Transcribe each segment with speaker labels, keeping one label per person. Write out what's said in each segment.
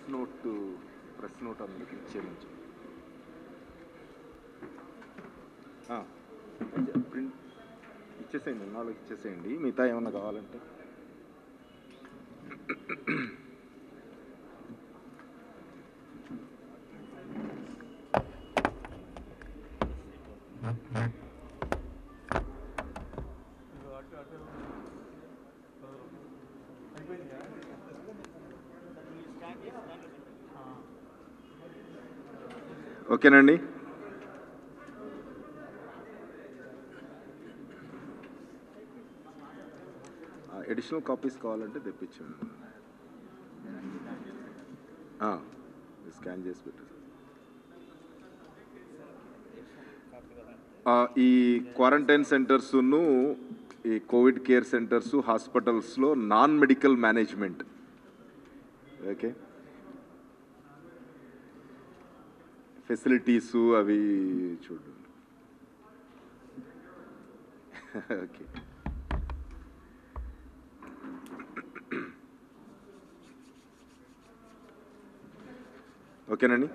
Speaker 1: Press note అందరికి ఇచ్చేయమని print ఇచ్చేసేయండి, నాలుగు ఇచ్చేసేయండి, మిగతా ఏమన్నా కావాలంటే. ఓకేనండి. ఎడిషనల్ కాపీస్ కావాలంటే తెప్పించండి, స్కాన్ చేసి పెట్టారు. ఈ క్వారంటైన్ సెంటర్స్ను, ఈ కోవిడ్ కేర్ సెంటర్స్, హాస్పిటల్స్లో non medical management, okay, facilities అవి చూడండి. ఓకే, ఓకేనండి.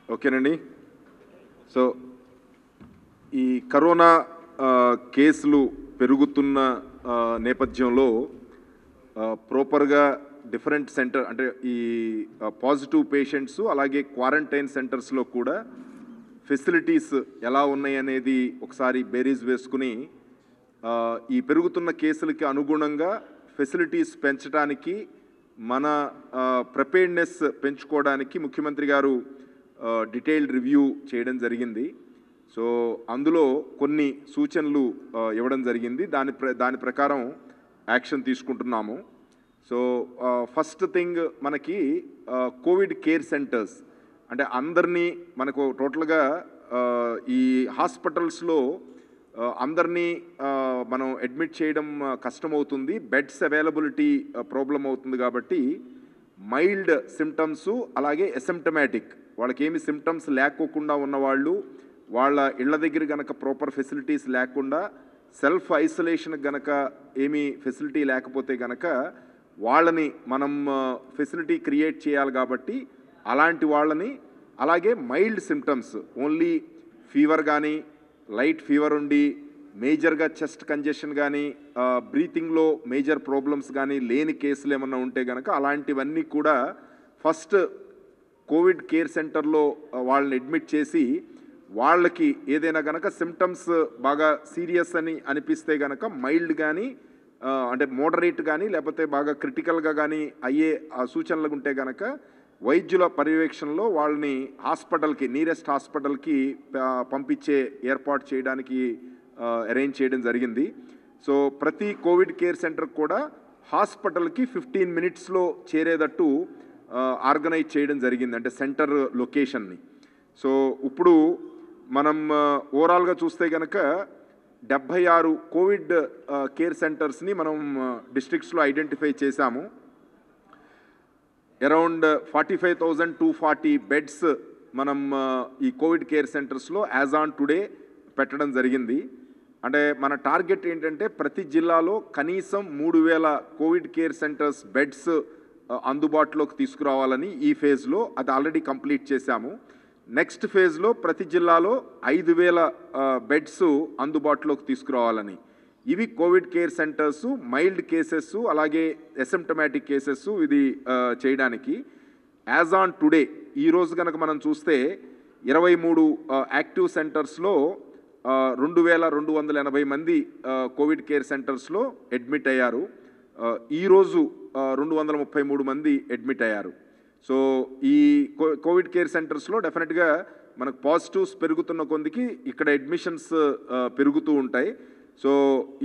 Speaker 1: ఓకేనండి. సో ఈ కరోనా కేసులు పెరుగుతున్న నేపథ్యంలో ప్రాపర్గా డిఫరెంట్ సెంటర్ అంటే ఈ పాజిటివ్ పేషెంట్స్ అలాగే క్వారంటైన్ సెంటర్స్లో కూడా ఫెసిలిటీస్ ఎలా ఉన్నాయి అనేది ఒకసారి బేరీజ్ వేసుకుని ఈ పెరుగుతున్న కేసులకి అనుగుణంగా ఫెసిలిటీస్ పెంచడానికి, మన ప్రిపేర్డ్నెస్ పెంచుకోవడానికి ముఖ్యమంత్రి గారు డీటెయిల్డ్ రివ్యూ చేయడం జరిగింది. సో అందులో కొన్ని సూచనలు ఇవ్వడం జరిగింది. దాని ప్రకారం యాక్షన్ తీసుకుంటున్నాము. సో ఫస్ట్ థింగ్ మనకి కోవిడ్ కేర్ సెంటర్స్ అంటే అందరినీ మనకు టోటల్గా ఈ హాస్పిటల్స్లో అందరినీ మనం అడ్మిట్ చేయడం కష్టమవుతుంది, బెడ్స్ అవైలబిలిటీ ప్రాబ్లం అవుతుంది. కాబట్టి మైల్డ్ సిమ్టమ్స్ అలాగే అసిమ్టమాటిక్, వాళ్ళకి ఏమి సిమ్టమ్స్ లేకోకుండా ఉన్నవాళ్ళు, వాళ్ళ ఇళ్ల దగ్గర గనక ప్రాపర్ ఫెసిలిటీస్ లేకుండా సెల్ఫ్ ఐసోలేషన్ గనక ఏమీ ఫెసిలిటీ లేకపోతే గనక వాళ్ళని మనం ఫెసిలిటీ క్రియేట్ చేయాలి. కాబట్టి అలాంటి వాళ్ళని, అలాగే మైల్డ్ సిమ్టమ్స్ ఓన్లీ ఫీవర్ కానీ, లైట్ ఫీవర్ ఉండి మేజర్గా చెస్ట్ కంజెషన్ కానీ, బ్రీతింగ్లో మేజర్ ప్రాబ్లమ్స్ కానీ లేని కేసులు ఏమన్నా ఉంటే కనుక అలాంటివన్నీ కూడా ఫస్ట్ కోవిడ్ కేర్ సెంటర్లో వాళ్ళని అడ్మిట్ చేసి, వాళ్ళకి ఏదైనా కనుక సిమ్టమ్స్ బాగా సీరియస్ అని అనిపిస్తే కనుక మైల్డ్ కానీ అంటే మోడరేట్ కానీ లేకపోతే బాగా క్రిటికల్గా కానీ అయ్యే సూచనలు ఉంటే కనుక వైద్యుల పర్యవేక్షణలో వాళ్ళని హాస్పిటల్కి, నియరెస్ట్ హాస్పిటల్కి పంపించే ఏర్పాటు చేయడానికి అరేంజ్ చేయడం జరిగింది. సో ప్రతి కోవిడ్ కేర్ సెంటర్ కూడా హాస్పిటల్కి 15 మినిట్స్లో చేరేటట్టు ఆర్గనైజ్ చేయడం జరిగింది, అంటే సెంటర్ లొకేషన్ని. సో ఇప్పుడు మనం ఓవరాల్గా చూస్తే కనుక 76 కోవిడ్ కేర్ సెంటర్స్ని మనం డిస్ట్రిక్ట్స్లో ఐడెంటిఫై చేశాము. అరౌండ్ 45,240 బెడ్స్ మనం ఈ కోవిడ్ కేర్ సెంటర్స్లో యాజ్ ఆన్ టుడే పెట్టడం జరిగింది. అంటే మన టార్గెట్ ఏంటంటే ప్రతి జిల్లాలో కనీసం 3,000 కోవిడ్ కేర్ సెంటర్స్ బెడ్స్ అందుబాటులోకి తీసుకురావాలని ఈ ఫేజ్లో, అది ఆల్రెడీ కంప్లీట్ చేశాము. నెక్స్ట్ ఫేజ్లో ప్రతి జిల్లాలో 5,000 బెడ్స్ అందుబాటులోకి తీసుకురావాలని. ఇవి Covid care centres, mild cases అలాగే అసిమ్టమాటిక్ కేసెస్ ఇది చేయడానికి. యాజ్ ఆన్ టుడే ఈ రోజు కనుక మనం చూస్తే 23 యాక్టివ్ సెంటర్స్లో 2,280 మంది కోవిడ్ కేర్ సెంటర్స్లో అడ్మిట్ అయ్యారు. ఈరోజు 233 మంది అడ్మిట్ అయ్యారు. సో ఈ కోవిడ్ కేర్ సెంటర్స్లో డెఫినెట్గా మనకు పాజిటివ్స్ పెరుగుతున్న కొందికి ఇక్కడ అడ్మిషన్స్ పెరుగుతూ ఉంటాయి. సో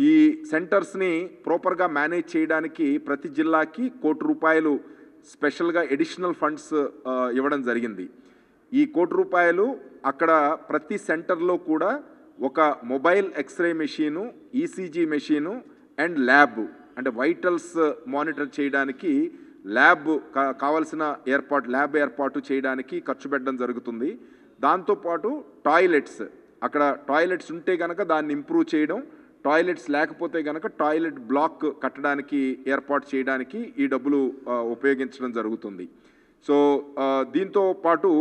Speaker 1: ఈ సెంటర్స్ని ప్రాపర్గా మేనేజ్ చేయడానికి ప్రతి జిల్లాకి ₹1,00,00,000 స్పెషల్గా ఎడిషనల్ ఫండ్స్ ఇవ్వడం జరిగింది. ఈ ₹1,00,00,000 అక్కడ ప్రతి సెంటర్లో కూడా ఒక mobile x-ray machine, ECG machine and lab, అంటే వైటల్స్ మానిటర్ చేయడానికి ల్యాబ్ కావాల్సిన ల్యాబ్ ఏర్పాటు చేయడానికి ఖర్చు పెట్టడం జరుగుతుంది. దాంతోపాటు టాయిలెట్స్, అక్కడ టాయిలెట్స్ ఉంటే కనుక దాన్ని ఇంప్రూవ్ చేయడం, టాయిలెట్స్ లేకపోతే కనుక టాయిలెట్ బ్లాక్ కట్టడానికి ఏర్పాటు చేయడానికి ఈ డబ్బులు ఉపయోగించడం జరుగుతుంది. సో దీంతో పాటు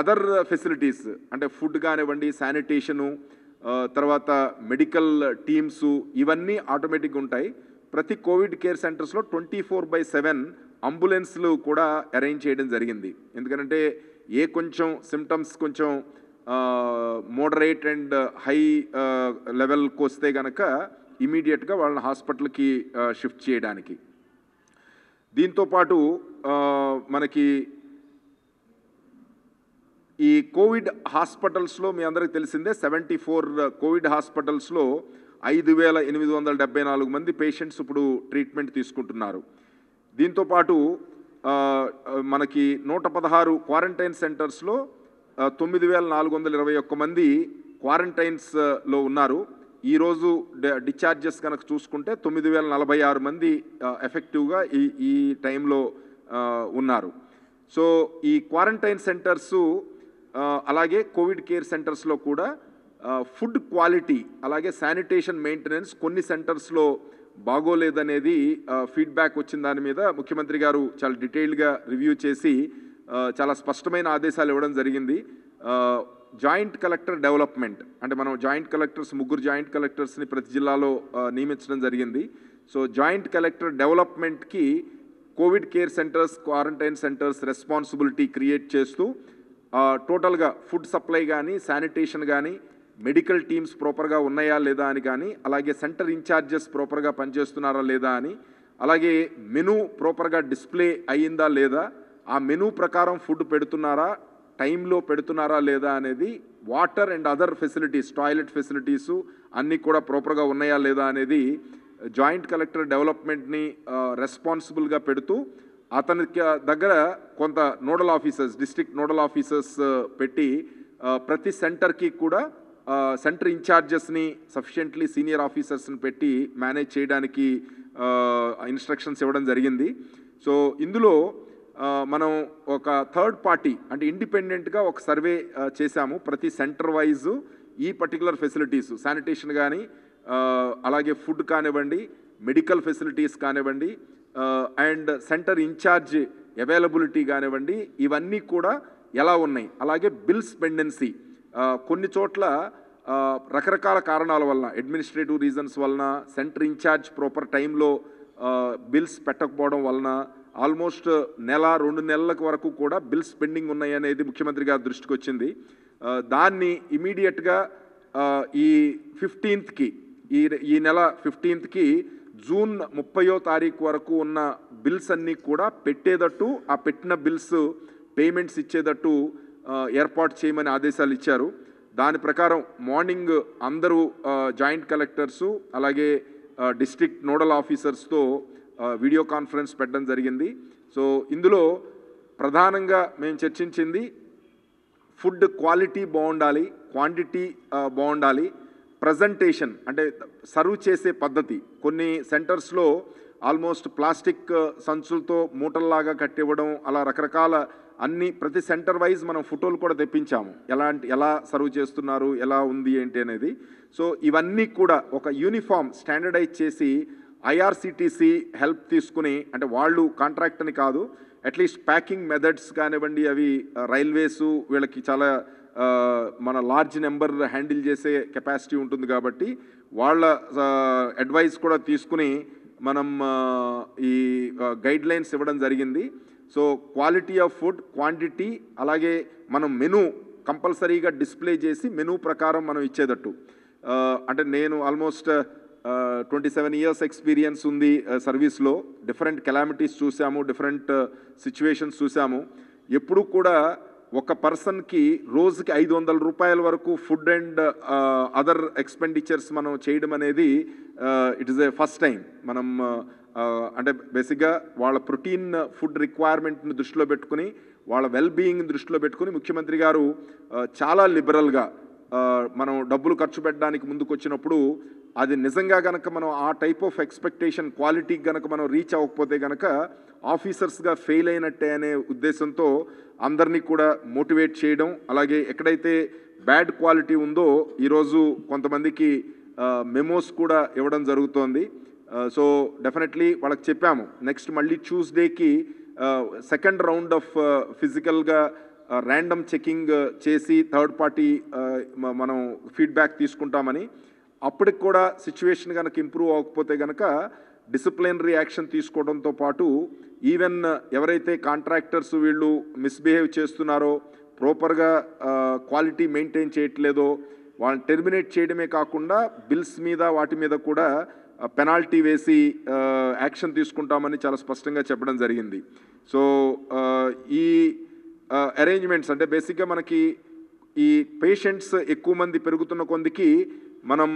Speaker 1: అదర్ ఫెసిలిటీస్ అంటే ఫుడ్ కానివ్వండి, శానిటేషను, తర్వాత మెడికల్ టీమ్సు, ఇవన్నీ ఆటోమేటిక్గా ఉంటాయి. ప్రతి కోవిడ్ కేర్ సెంటర్స్లో 24/7 అంబులెన్స్లు కూడా అరేంజ్ చేయడం జరిగింది. ఎందుకంటే కొంచెం సిమ్టమ్స్ కొంచెం మోడరేట్ అండ్ హై లెవెల్కి వస్తే కనుక ఇమీడియట్గా వాళ్ళని హాస్పిటల్కి షిఫ్ట్ చేయడానికి. దీంతోపాటు మనకి ఈ కోవిడ్ హాస్పిటల్స్లో మీ అందరికీ తెలిసిందే 74 కోవిడ్ హాస్పిటల్స్లో 5,874 మంది పేషెంట్స్ ఇప్పుడు ట్రీట్మెంట్ తీసుకుంటున్నారు. దీంతోపాటు మనకి 116 క్వారంటైన్ సెంటర్స్లో 9,421 మంది క్వారంటైన్స్లో ఉన్నారు. ఈరోజు డిశ్చార్జెస్ కనుక చూసుకుంటే 9,046 మంది ఎఫెక్టివ్గా ఈ టైంలో ఉన్నారు. సో ఈ క్వారంటైన్ సెంటర్సు అలాగే కోవిడ్ కేర్ సెంటర్స్లో కూడా ఫుడ్ క్వాలిటీ అలాగే శానిటేషన్ మెయింటెనెన్స్ కొన్ని సెంటర్స్లో బాగోలేదనేది ఫీడ్బ్యాక్ వచ్చిన దాని మీద ముఖ్యమంత్రి గారు చాలా డీటెయిల్డ్గా రివ్యూ చేసి చాలా స్పష్టమైన ఆదేశాలు ఇవ్వడం జరిగింది. జాయింట్ కలెక్టర్ డెవలప్మెంట్ అంటే మనం జాయింట్ కలెక్టర్స్ 3 జాయింట్ కలెక్టర్స్ని ప్రతి జిల్లాలో నియమించడం జరిగింది. సో జాయింట్ కలెక్టర్ డెవలప్మెంట్కి Covid care centres, quarantine centres responsibility create చేస్తూ టోటల్గా ఫుడ్ సప్లై కానీ, శానిటేషన్ కానీ, మెడికల్ టీమ్స్ ప్రాపర్గా ఉన్నాయా లేదా అని కానీ, అలాగే సెంటర్ ఇన్ఛార్జెస్ ప్రాపర్గా పనిచేస్తున్నారా లేదా అని, అలాగే మెనూ ప్రాపర్గా డిస్ప్లే అయ్యిందా లేదా, ఆ మెనూ ప్రకారం ఫుడ్ పెడుతున్నారా, టైంలో పెడుతున్నారా లేదా అనేది, water and other facilities, toilet facilities అన్నీ కూడా ప్రాపర్గా ఉన్నాయా లేదా అనేది జాయింట్ కలెక్టర్ డెవలప్మెంట్ని రెస్పాన్సిబుల్గా పెడుతూ అతనికి దగ్గర కొంత nodal officers, district nodal officers పెట్టి ప్రతి సెంటర్కి కూడా సెంటర్ ఇన్ఛార్జెస్ని సఫిషియెంట్లీ సీనియర్ ఆఫీసర్స్ని పెట్టి మేనేజ్ చేయడానికి ఇన్స్ట్రక్షన్స్ ఇవ్వడం జరిగింది. సో ఇందులో మనం ఒక థర్డ్ పార్టీ అంటే ఇండిపెండెంట్గా ఒక సర్వే చేశాము. ప్రతి సెంటర్ వైజు ఈ పర్టికులర్ ఫెసిలిటీస్ శానిటేషన్ కానీ, అలాగే ఫుడ్ కానివ్వండి, మెడికల్ ఫెసిలిటీస్ కానివ్వండి, అండ్ సెంటర్ ఇన్ఛార్జ్ అవైలబిలిటీ కానివ్వండి, ఇవన్నీ కూడా ఎలా ఉన్నాయి. అలాగే బిల్స్ పెండెన్సీ కొన్ని చోట్ల రకరకాల కారణాల వలన, అడ్మినిస్ట్రేటివ్ రీజన్స్ వలన, సెంటర్ ఇన్ఛార్జ్ ప్రాపర్ టైంలో బిల్స్ పెట్టకపోవడం వలన ఆల్మోస్ట్ 1-2 నెలల వరకు కూడా బిల్స్ పెండింగ్ ఉన్నాయి అనేది ముఖ్యమంత్రి గారి దృష్టికి వచ్చింది. దాన్ని ఇమీడియట్గా ఈ 15కి ఈ నెల 15కి జూన్ 30వ తారీఖు వరకు ఉన్న బిల్స్ అన్నీ కూడా పెట్టేటట్టు, ఆ పెట్టిన బిల్స్ పేమెంట్స్ ఇచ్చేటట్టు ఏర్పాటు చేయమని ఆదేశాలు ఇచ్చారు. దాని ప్రకారం మార్నింగ్ అందరూ జాయింట్ కలెక్టర్సు అలాగే డిస్ట్రిక్ట్ నోడల్ ఆఫీసర్స్తో వీడియో కాన్ఫరెన్స్ పెట్టడం జరిగింది. సో ఇందులో ప్రధానంగా మేము చర్చించింది ఫుడ్ క్వాలిటీ బాగుండాలి, క్వాంటిటీ బాగుండాలి, ప్రజెంటేషన్ అంటే సర్వ్ చేసే పద్ధతి. కొన్ని సెంటర్స్లో ఆల్మోస్ట్ ప్లాస్టిక్ సంచులతో మూటల్లాగా కట్టివ్వడం, అలా రకరకాల అన్ని ప్రతి సెంటర్ వైజ్ మనం ఫోటోలు కూడా తెప్పించాము, ఎలా సర్వ్ చేస్తున్నారు, ఎలా ఉంది ఏంటి అనేది. సో ఇవన్నీ కూడా ఒక యూనిఫామ్ స్టాండర్డైజ్ చేసి ఐఆర్సిటీసీ హెల్ప్ తీసుకుని, అంటే వాళ్ళు కాంట్రాక్ట్ అని కాదు, అట్లీస్ట్ ప్యాకింగ్ మెథడ్స్ కానివ్వండి, అవి రైల్వేసు వీళ్ళకి చాలా మన లార్జ్ నెంబర్ హ్యాండిల్ చేసే కెపాసిటీ ఉంటుంది కాబట్టి వాళ్ళ అడ్వైస్ కూడా తీసుకుని మనం ఈ గైడ్లైన్స్ ఇవ్వడం జరిగింది. So quality of food, quantity, అలాగే మనం మెనూ కంపల్సరీగా డిస్ప్లే చేసి మెనూ ప్రకారం మనం ఇచ్చేటట్టు. అంటే నేను ఆల్మోస్ట్ 27 years ఎక్స్పీరియన్స్ ఉంది సర్వీస్లో. డిఫరెంట్ కెలామిటీస్ చూసాము, డిఫరెంట్ సిచ్యువేషన్స్ చూసాము. ఎప్పుడు కూడా ఒక పర్సన్కి రోజుకి 500 రూపాయల వరకు ఫుడ్ అండ్ అదర్ ఎక్స్పెండిచర్స్ మనం చేయడం అనేది it is a first time. మనం అంటే బేసిక్గా వాళ్ళ ప్రోటీన్ ఫుడ్ రిక్వైర్మెంట్ని దృష్టిలో పెట్టుకుని, వాళ్ళ వెల్ బీయింగ్ని దృష్టిలో పెట్టుకుని ముఖ్యమంత్రి గారు చాలా లిబరల్గా మనం డబ్బులు ఖర్చు పెట్టడానికి ముందుకు వచ్చినప్పుడు అది నిజంగా గనక మనం ఆ టైప్ ఆఫ్ ఎక్స్పెక్టేషన్ క్వాలిటీకి గనక మనం రీచ్ అవ్వకపోతే గనక ఆఫీసర్స్గా ఫెయిల్ అయినట్టే అనే ఉద్దేశంతో అందరినీ కూడా మోటివేట్ చేయడం, అలాగే ఎక్కడైతే బ్యాడ్ క్వాలిటీ ఉందో ఈరోజు కొంతమందికి మెమోస్ కూడా ఇవ్వడం జరుగుతోంది. సో డెఫినెట్లీ వాళ్ళకి చెప్పాము నెక్స్ట్ మళ్ళీ ట్యూస్డేకి సెకండ్ రౌండ్ ఆఫ్ ఫిజికల్గా ర్యాండమ్ చెకింగ్ చేసి థర్డ్ పార్టీ మనం ఫీడ్బ్యాక్ తీసుకుంటామని. అప్పటికి కూడా సిచ్యువేషన్ కనుక ఇంప్రూవ్ అవ్వకపోతే కనుక డిసిప్లినరీ యాక్షన్ తీసుకోవడంతో పాటు ఈవెన్ ఎవరైతే కాంట్రాక్టర్స్ వీళ్ళు మిస్బిహేవ్ చేస్తున్నారో, ప్రాపర్గా క్వాలిటీ మెయింటైన్ చేయట్లేదో వాళ్ళని టెర్మినేట్ చేయడమే కాకుండా బిల్స్ మీద వాటి మీద కూడా పెనాల్టీ వేసి యాక్షన్ తీసుకుంటామని చాలా స్పష్టంగా చెప్పడం జరిగింది. సో ఈ అరేంజ్మెంట్స్ అంటే బేసిక్గా మనకి ఈ పేషెంట్స్ ఎక్కువ మంది పెరుగుతున్న కొందికి మనం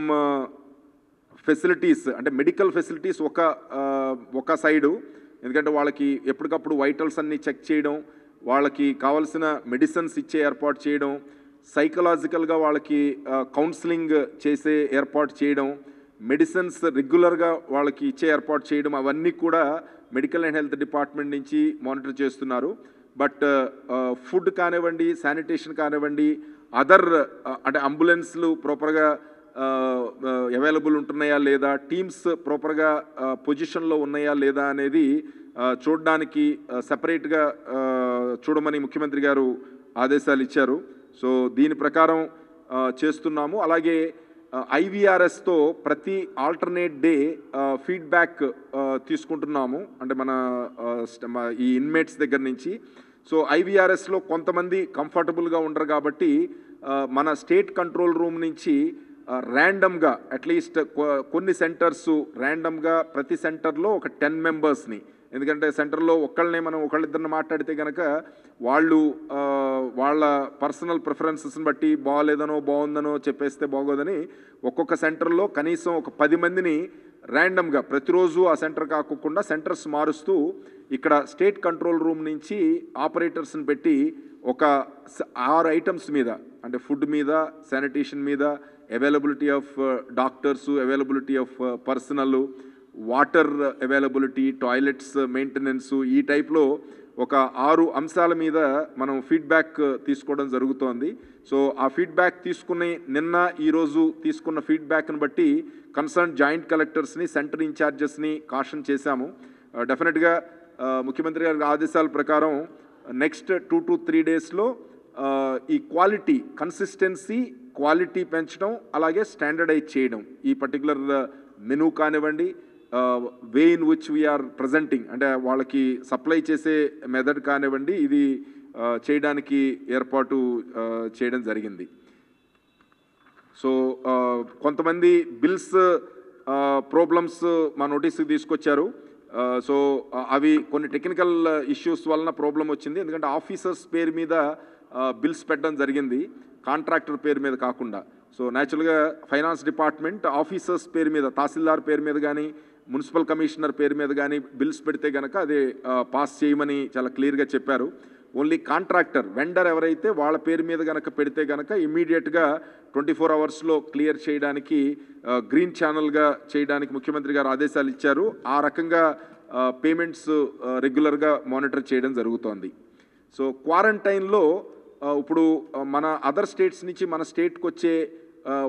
Speaker 1: ఫెసిలిటీస్ అంటే మెడికల్ ఫెసిలిటీస్ ఒక సైడు, ఎందుకంటే వాళ్ళకి ఎప్పటికప్పుడు వైటల్స్ అన్నీ చెక్ చేయడం, వాళ్ళకి కావాల్సిన మెడిసిన్స్ ఇచ్చే ఏర్పాటు చేయడం, సైకలాజికల్గా వాళ్ళకి కౌన్సిలింగ్ చేసే ఏర్పాటు చేయడం, మెడిసిన్స్ రెగ్యులర్గా వాళ్ళకి ఇచ్చే ఏర్పాటు చేయడం, అవన్నీ కూడా మెడికల్ అండ్ హెల్త్ డిపార్ట్మెంట్ నుంచి మానిటర్ చేస్తున్నారు. బట్ ఫుడ్ కానివ్వండి, శానిటేషన్ కానివ్వండి, అదర్ అంటే అంబులెన్స్లు ప్రాపర్గా అవైలబుల్ ఉంటున్నాయా లేదా, టీమ్స్ ప్రాపర్గా పొజిషన్లో ఉన్నాయా లేదా అనేది చూడడానికి సెపరేట్గా చూడమని ముఖ్యమంత్రి గారు ఆదేశాలు ఇచ్చారు. సో దీని ప్రకారం చేస్తున్నాము. అలాగే ఐవీఆర్ఎస్తో ప్రతి ఆల్టర్నేట్ డే ఫీడ్బ్యాక్ తీసుకుంటున్నాము, అంటే మన ఈ ఇన్మేట్స్ దగ్గర నుంచి. సో ఐవీఆర్ఎస్లో కొంతమంది కంఫర్టబుల్గా ఉండరు కాబట్టి మన స్టేట్ కంట్రోల్ రూమ్ నుంచి ర్యాండమ్గా అట్లీస్ట్ కొన్ని సెంటర్స్ ర్యాండమ్గా ప్రతి సెంటర్లో ఒక 10 మెంబర్స్ని, ఎందుకంటే సెంటర్లో ఒకళ్ళిద్దరిని మాట్లాడితే కనుక వాళ్ళు వాళ్ళ పర్సనల్ ప్రిఫరెన్సెస్ని బట్టి బాగాలేదనో బాగుందనో చెప్పేస్తే బాగోదని ఒక్కొక్క సెంటర్లో కనీసం ఒక 10 మందిని ర్యాండమ్గా ప్రతిరోజు ఆ సెంటర్ కాకుండా సెంటర్స్ మారుస్తూ ఇక్కడ స్టేట్ కంట్రోల్ రూమ్ నుంచి ఆపరేటర్స్ని పెట్టి ఒక 6 ఐటమ్స్ మీద, అంటే ఫుడ్ మీద, శానిటేషన్ మీద, availability of doctors, availability of personal, water availability, toilets maintenance, ఈ టైప్లో ఒక 6 అంశాల మీద మనం ఫీడ్బ్యాక్ తీసుకోవడం జరుగుతోంది. సో ఆ ఫీడ్బ్యాక్ తీసుకుని ఈరోజు తీసుకున్న ఫీడ్బ్యాక్ని బట్టి కన్సర్న్ జాయింట్ కలెక్టర్స్ని, సెంటర్ ఇన్ఛార్జెస్ని కాషన్ చేశాము. డెఫినెట్గా ముఖ్యమంత్రి గారి ఆదేశాల ప్రకారం నెక్స్ట్ 2 to 3 డేస్లో ఈ క్వాలిటీ కన్సిస్టెన్సీ క్వాలిటీ పెంచడం, అలాగే స్టాండర్డైజ్ చేయడం, ఈ పర్టికులర్ మెనూ కానివ్వండి, way in which we are presenting అంటే వాళ్ళకి సప్లై చేసే మెథడ్ కానివ్వండి, ఇది చేయడానికి ఏర్పాటు చేయడం జరిగింది. సో కొంతమంది బిల్స్ ప్రాబ్లమ్స్ మా నోటీస్కి తీసుకొచ్చారు. సో అవి కొన్ని టెక్నికల్ ఇష్యూస్ వలన ప్రాబ్లం వచ్చింది, ఎందుకంటే ఆఫీసర్స్ పేరు మీద బిల్స్ పెట్టడం జరిగింది, కాంట్రాక్టర్ పేరు మీద కాకుండా. సో న్యాచురల్గా ఫైనాన్స్ డిపార్ట్మెంట్ ఆఫీసర్స్ పేరు మీద, తహసీల్దార్ పేరు మీద కానీ, మున్సిపల్ కమిషనర్ పేరు మీద కానీ బిల్స్ పెడితే కనుక అది పాస్ చేయమని చాలా క్లియర్గా చెప్పారు. ఓన్లీ కాంట్రాక్టర్ వెండర్ ఎవరైతే వాళ్ళ పేరు మీద కనుక పెడితే కనుక ఇమ్మీడియట్గా 24 అవర్స్లో క్లియర్ చేయడానికి గ్రీన్ ఛానల్గా చేయడానికి ముఖ్యమంత్రి గారు ఆదేశాలు ఇచ్చారు. ఆ రకంగా పేమెంట్స్ రెగ్యులర్గా మానిటర్ చేయడం జరుగుతోంది. సో క్వారంటైన్లో ఇప్పుడు మన అదర్ స్టేట్స్ నుంచి మన స్టేట్కి వచ్చే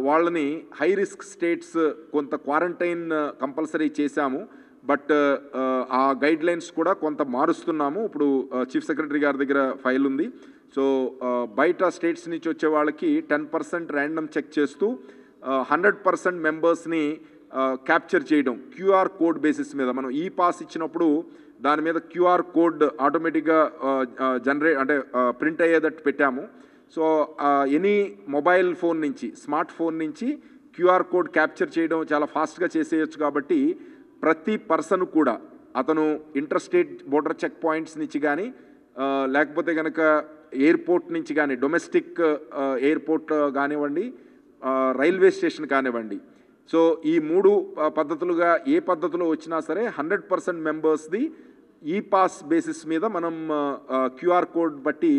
Speaker 1: వాళ్ళని హై రిస్క్ స్టేట్స్ కొంత క్వారంటైన్ కంపల్సరీ చేశాము. బట్ ఆ గైడ్లైన్స్ కూడా కొంత మారుస్తున్నాము. ఇప్పుడు చీఫ్ సెక్రటరీ గారి దగ్గర ఫైల్ ఉంది. సో బయట స్టేట్స్ నుంచి వచ్చే వాళ్ళకి 10% ర్యాండమ్ చెక్ చేస్తూ 100% మెంబర్స్ని క్యాప్చర్ చేయడం క్యూఆర్ కోడ్ బేసిస్ మీద. మనం ఈ పాస్ ఇచ్చినప్పుడు దాని మీద క్యూఆర్ కోడ్ ఆటోమేటిక్గా ప్రింట్ అయ్యేటట్టు పెట్టాము. సో ఎనీ మొబైల్ ఫోన్ నుంచి, స్మార్ట్ ఫోన్ నుంచి క్యూఆర్ కోడ్ క్యాప్చర్ చేయడం చాలా ఫాస్ట్గా చేసేయచ్చు. కాబట్టి ప్రతి పర్సన్ కూడా అతను inter state border check points నుంచి కానీ, లేకపోతే కనుక ఎయిర్పోర్ట్ నుంచి కానీ, డొమెస్టిక్ ఎయిర్పోర్ట్ కానివ్వండి, రైల్వే స్టేషన్ కానివ్వండి, సో ఈ 3 పద్ధతులుగా ఏ పద్ధతిలో వచ్చినా సరే 100% మెంబర్స్ది ఈ పాస్ బేసిస్ మీద మనం క్యూఆర్ కోడ్ బట్టి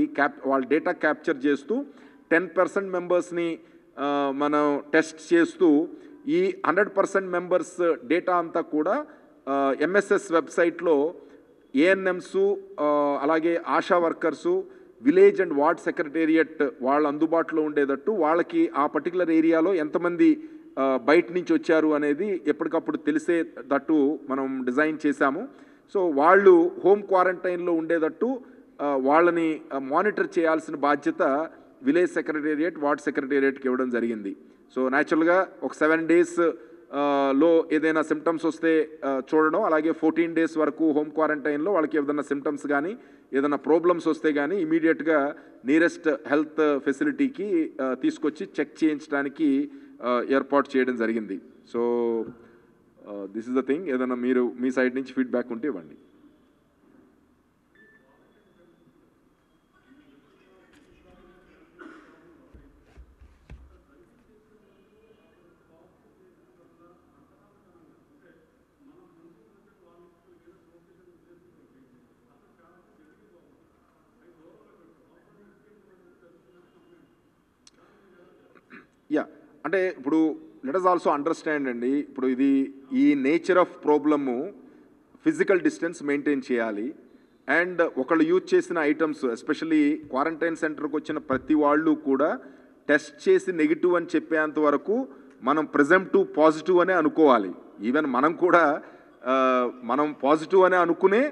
Speaker 1: వాళ్ళ డేటా క్యాప్చర్ చేస్తూ 10% మెంబర్స్ని మనం టెస్ట్ చేస్తూ ఈ 100% మెంబర్స్ డేటా అంతా కూడా ఎంఎస్ఎస్ వెబ్సైట్లో ఏఎన్ఎంస్ అలాగే ASHA workers village and ward secretariat వాళ్ళ అందుబాటులో ఉండేటట్టు వాళ్ళకి ఆ పర్టికులర్ ఏరియాలో ఎంతమంది బయట నుంచి వచ్చారు అనేది ఎప్పటికప్పుడు తెలిసేటట్టు మనం డిజైన్ చేశాము. సో వాళ్ళు హోమ్ క్వారంటైన్లో ఉండేటట్టు వాళ్ళని మానిటర్ చేయాల్సిన బాధ్యత విలేజ్ సెక్రటేరియట్ వార్డ్ సెక్రటేరియట్కి ఇవ్వడం జరిగింది. సో న్యాచురల్గా ఒక 7 days లో ఏదైనా సిమ్టమ్స్ వస్తే చూడడం, అలాగే 14 days వరకు హోమ్ క్వారంటైన్లో వాళ్ళకి ఏదైనా సిమ్టమ్స్ కానీ ఏదైనా ప్రాబ్లమ్స్ వస్తే కానీ ఇమీడియట్గా నియరెస్ట్ హెల్త్ ఫెసిలిటీకి తీసుకొచ్చి చెక్ చేయించడానికి ఏర్పాటు చేయడం జరిగింది. So this is the thing. ఏదైనా మీరు మీ సైడ్ నుంచి ఫీడ్బ్యాక్ ఉంటే ఇవ్వండి. యా, అంటే ఇప్పుడు లెట్ us ఆల్సో అండర్స్టాండ్ అండి. ఇప్పుడు ఇది ఈ nature of problem physical distance maintain చేయాలి. అండ్ ఒకళ్ళు యూజ్ చేసిన ఐటమ్స్ ఎస్పెషల్లీ క్వారంటైన్ సెంటర్కి వచ్చిన ప్రతి వాళ్ళు కూడా టెస్ట్ చేసి నెగిటివ్ అని చెప్పేంత వరకు మనం ప్రెజెంటివ్ పాజిటివ్ అనే అనుకోవాలి. ఈవెన్ మనం కూడా మనం పాజిటివ్ అనే అనుకునే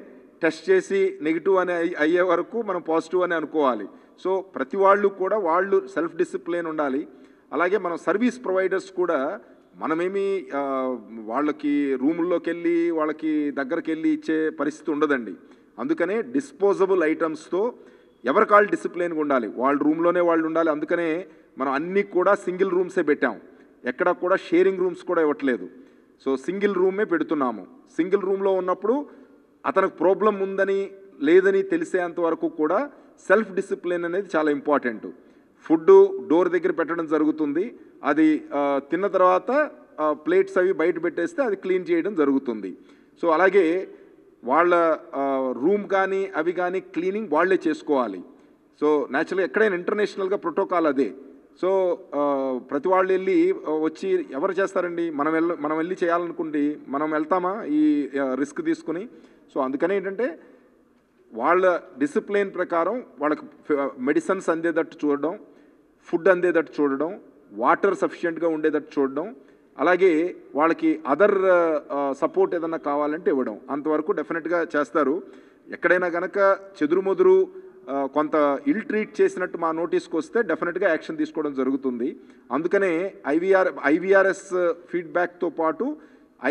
Speaker 1: టెస్ట్ చేసి నెగిటివ్ అనే అయ్యే వరకు మనం పాజిటివ్ అనే అనుకోవాలి. సో ప్రతి వాళ్ళు కూడా వాళ్ళు సెల్ఫ్ డిసిప్లిన్ ఉండాలి. అలాగే మనం సర్వీస్ ప్రొవైడర్స్ కూడా మనమేమి వాళ్ళకి రూముల్లోకి వెళ్ళి వాళ్ళకి దగ్గరికి వెళ్ళి ఇచ్చే పరిస్థితి ఉండదండి. అందుకనే డిస్పోజబుల్ ఐటమ్స్తో ఎవరి కాళ్ళు డిసిప్లిన్గా ఉండాలి, వాళ్ళ రూమ్లోనే వాళ్ళు ఉండాలి. అందుకనే మనం అన్నీ కూడా సింగిల్ రూమ్సే పెట్టాం, ఎక్కడ కూడా షేరింగ్ రూమ్స్ కూడా ఇవ్వట్లేదు. సో సింగిల్ రూమే పెడుతున్నాము. సింగిల్ రూమ్లో ఉన్నప్పుడు అతనికి ప్రాబ్లం ఉందని లేదని తెలిసేంత వరకు కూడా సెల్ఫ్ డిసిప్లిన్ అనేది చాలా ఇంపార్టెంట్. ఫుడ్ డోర్ దగ్గర పెట్టడం జరుగుతుంది, అది తిన్న తర్వాత ప్లేట్స్ అవి బయట పెట్టేస్తే అది క్లీన్ చేయడం జరుగుతుంది. సో అలాగే వాళ్ళ రూమ్ కానీ అవి కానీ క్లీనింగ్ వాళ్ళే చేసుకోవాలి. సో న్యాచురల్గా ఎక్కడైనా ఇంటర్నేషనల్గా ప్రోటోకాల్ అదే. సో ప్రతి వాళ్ళు వెళ్ళి వచ్చి ఎవరు చేస్తారండి, మనం వెళ్ళి చేయాలనుకుంటే మనం వెళ్తామా ఈ రిస్క్ తీసుకుని? సో అందుకనే ఏంటంటే వాళ్ళ డిసిప్లిన్ ప్రకారం వాళ్ళకి మెడిసిన్స్ అందేటట్టు చూడడం, ఫుడ్ అందేటట్టు చూడడం, వాటర్ సఫిషియెంట్గా ఉండేటట్టు చూడడం, అలాగే వాళ్ళకి అదర్ సపోర్ట్ ఏదన్నా కావాలంటే ఇవ్వడం. అంతవరకు డెఫినెట్గా చేస్తారు. ఎక్కడైనా కనుక చెదురుమదురు కొంత ఇల్ ట్రీట్ చేసినట్టు మా నోటీస్కి వస్తే డెఫినెట్గా యాక్షన్ తీసుకోవడం జరుగుతుంది. అందుకనే ఐవీఆర్ఎస్ ఫీడ్బ్యాక్తో పాటు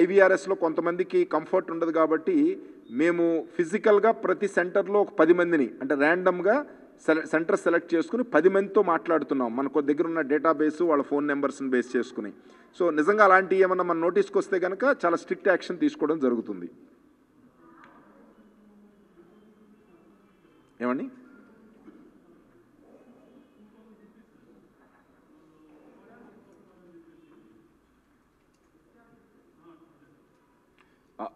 Speaker 1: ఐవీఆర్ఎస్లో కొంతమందికి కంఫర్ట్ ఉండదు కాబట్టి మేము ఫిజికల్గా ప్రతి సెంటర్లో ఒక 10 మందిని అంటే ర్యాండమ్గా సెంటర్ సెలెక్ట్ చేసుకుని 10 మందితో మాట్లాడుతున్నాం. మనకు దగ్గర ఉన్న డేటాబేసు వాళ్ళ ఫోన్ నెంబర్స్ని బేస్ చేసుకుని. సో నిజంగా అలాంటివి ఏమన్నా మన నోటీస్కి వస్తే కనుక చాలా స్ట్రిక్ట్ యాక్షన్ తీసుకోవడం జరుగుతుంది. ఏమండి?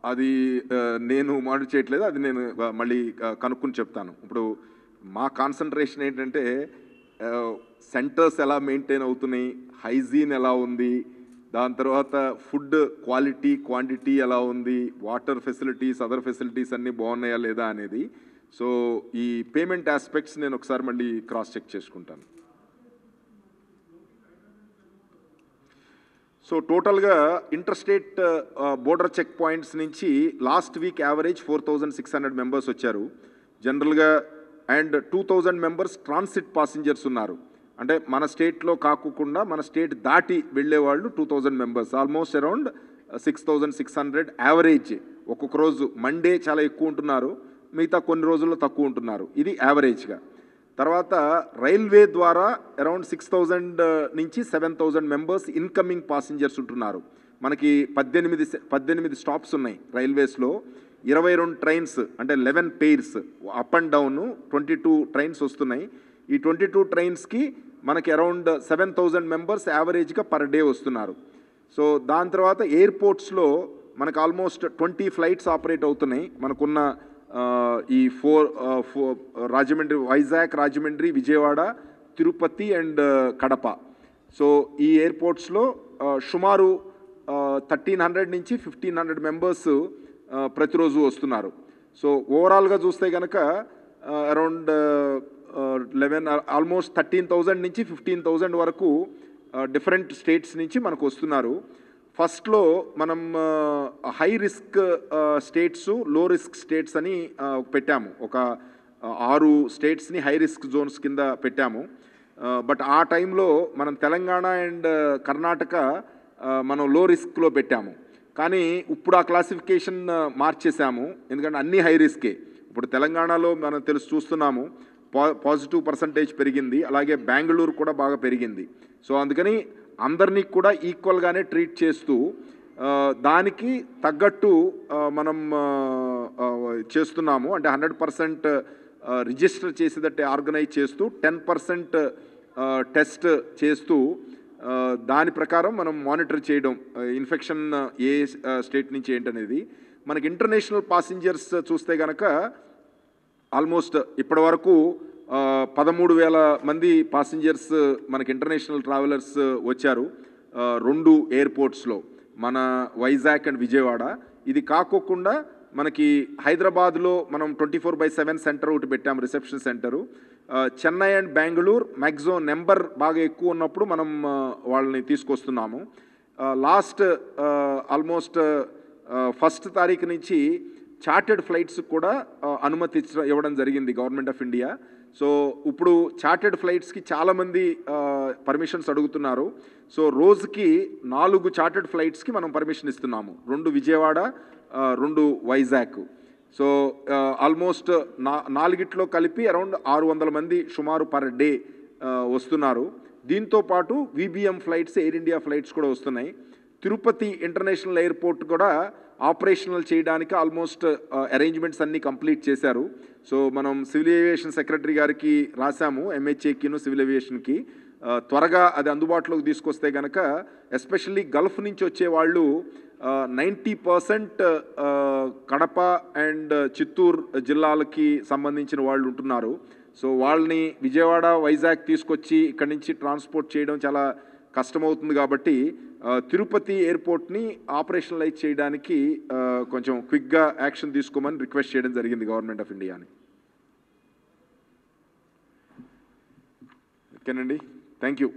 Speaker 1: అది నేను మానిటర్ చేయట్లేదు, అది నేను మళ్ళీ కనుక్కుని చెప్తాను. ఇప్పుడు మా కాన్సన్ట్రేషన్ ఏంటంటే సెంటర్స్ ఎలా మెయింటైన్ అవుతున్నాయి, హైజీన్ ఎలా ఉంది, దాని తర్వాత ఫుడ్ క్వాలిటీ క్వాంటిటీ ఎలా ఉంది, వాటర్ ఫెసిలిటీస్ అదర్ ఫెసిలిటీస్ అన్నీ బాగున్నాయా లేదా అనేది. సో ఈ పేమెంట్ ఆస్పెక్ట్స్ నేను ఒకసారి మళ్ళీ క్రాస్ చెక్ చేసుకుంటాను. సో టోటల్గా ఇంటర్స్టేట్ బోర్డర్ చెక్ పాయింట్స్ నుంచి లాస్ట్ వీక్ యావరేజ్ 4600 మెంబర్స్ వచ్చారు జనరల్గా. అండ్ 2000 మెంబర్స్ ట్రాన్సిట్ పాసింజర్స్ ఉన్నారు. అంటే మన స్టేట్లో కాకుండా మన స్టేట్ దాటి వెళ్ళేవాళ్ళు 2000 మెంబర్స్, ఆల్మోస్ట్ అరౌండ్ 6600 యావరేజ్. ఒక్కొక్క రోజు మండే చాలా ఎక్కువ ఉంటున్నారు, మిగతా కొన్ని రోజుల్లో తక్కువ ఉంటున్నారు. ఇది యావరేజ్గా. తర్వాత రైల్వే ద్వారా అరౌండ్ 6000 నుంచి 7000 మెంబర్స్ ఇన్కమింగ్ పాసింజర్స్ ఉంటున్నారు. మనకి 18 స్టాప్స్ ఉన్నాయి రైల్వేస్లో. 22 ట్రైన్స్ అంటే 11 pairs up and down 22 trains వస్తున్నాయి. ఈ 22 ట్రైన్స్కి మనకి అరౌండ్ 7000 మెంబర్స్ యావరేజ్గా పర్ డే వస్తున్నారు. సో దాని తర్వాత ఎయిర్పోర్ట్స్లో మనకు ఆల్మోస్ట్ 20 ఫ్లైట్స్ ఆపరేట్ అవుతున్నాయి. మనకున్న ఈ 4 రాజమండ్రి, వైజాగ్, రాజమండ్రి, విజయవాడ, తిరుపతి అండ్ కడప. సో ఈ ఎయిర్పోర్ట్స్లో సుమారు 1300 నుంచి 1500 మెంబర్స్ ప్రతిరోజు వస్తున్నారు. సో ఓవరాల్గా చూస్తే కనుక అరౌండ్ 11 ఆల్మోస్ట్ 13,000 నుంచి 15,000 వరకు డిఫరెంట్ స్టేట్స్ నుంచి మనకు వస్తున్నారు. ఫస్ట్లో మనం హై రిస్క్ స్టేట్స్, లో రిస్క్ స్టేట్స్ అని పెట్టాము. ఒక 6 స్టేట్స్ని హై రిస్క్ జోన్స్ కింద పెట్టాము. బట్ ఆ టైంలో మనం తెలంగాణ అండ్ కర్ణాటక మనం లో రిస్క్లో పెట్టాము. కానీ ఇప్పుడు ఆ క్లాసిఫికేషన్ మార్చేసాము, ఎందుకంటే అన్నీ హై రిస్కే. ఇప్పుడు తెలంగాణలో మనం చూస్తున్నాము పాజిటివ్ పర్సంటేజ్ పెరిగింది, అలాగే బెంగళూరు కూడా బాగా పెరిగింది. సో అందుకని అందరినీ కూడా ఈక్వల్గానే ట్రీట్ చేస్తూ దానికి తగ్గట్టు మనం చేస్తున్నాము. అంటే 100% రిజిస్టర్ చేసేటట్టే ఆర్గనైజ్ చేస్తూ 10% టెస్ట్ చేస్తూ దాని ప్రకారం మనం మానిటర్ చేయడం ఇన్ఫెక్షన్ ఏ స్టేట్ నుంచి ఏంటనేది. మనకి ఇంటర్నేషనల్ పాసింజర్స్ చూస్తే కనుక ఆల్మోస్ట్ ఇప్పటి వరకు 13,000 మంది పాసింజర్స్ మనకి ఇంటర్నేషనల్ ట్రావెలర్స్ వచ్చారు 2 ఎయిర్పోర్ట్స్లో, మన వైజాగ్ అండ్ విజయవాడ. ఇది కాకోకుండా మనకి హైదరాబాద్లో మనం 24/7 సెంటర్ ఒకటి పెట్టాము, reception centre. Chennai and Bengaluru maximum number బాగా ఎక్కువ ఉన్నప్పుడు మనం వాళ్ళని తీసుకొస్తున్నాము. లాస్ట్ ఆల్మోస్ట్ 1st తారీఖు నుంచి చార్టెడ్ ఫ్లైట్స్ కూడా అనుమతి ఇవ్వడం జరిగింది గవర్నమెంట్ ఆఫ్ ఇండియా. సో ఇప్పుడు చార్టెడ్ ఫ్లైట్స్కి చాలామంది పర్మిషన్స్ అడుగుతున్నారు. సో రోజుకి 4 చార్టెడ్ ఫ్లైట్స్కి మనం పర్మిషన్ ఇస్తున్నాము, 2 విజయవాడ, 2 వైజాగ్. సో ఆల్మోస్ట్ 4గిట్లో కలిపి అరౌండ్ 600 మంది సుమారు పర్ డే వస్తున్నారు. దీంతోపాటు విబిఎం ఫ్లైట్స్, ఎయిర్ ఇండియా ఫ్లైట్స్ కూడా వస్తున్నాయి. తిరుపతి ఇంటర్నేషనల్ ఎయిర్పోర్ట్ కూడా ఆపరేషనల్ చేయడానికి ఆల్మోస్ట్ అరేంజ్మెంట్స్ అన్నీ కంప్లీట్ చేశారు. సో మనం సివిల్ ఏవియేషన్ సెక్రటరీ గారికి రాసాము, ఎంహెచ్ఏకిను సివిల్ ఏవియేషన్కి, త్వరగా అది అందుబాటులోకి తీసుకొస్తే కనుక ఎస్పెషల్లీ గల్ఫ్ నుంచి వచ్చే వాళ్ళు 90% కడప అండ్ చిత్తూరు జిల్లాలకి సంబంధించిన వాళ్ళు ఉంటున్నారు. సో వాళ్ళని విజయవాడ, వైజాగ్ తీసుకొచ్చి ఇక్కడి నుంచి ట్రాన్స్పోర్ట్ చేయడం చాలా కష్టమవుతుంది. కాబట్టి తిరుపతి ఎయిర్పోర్ట్ని ఆపరేషనలైజ్ చేయడానికి కొంచెం క్విక్గా యాక్షన్ తీసుకోమని రిక్వెస్ట్ చేయడం జరిగింది గవర్నమెంట్ ఆఫ్ ఇండియాని. ఓకేనండి, థ్యాంక్ యూ.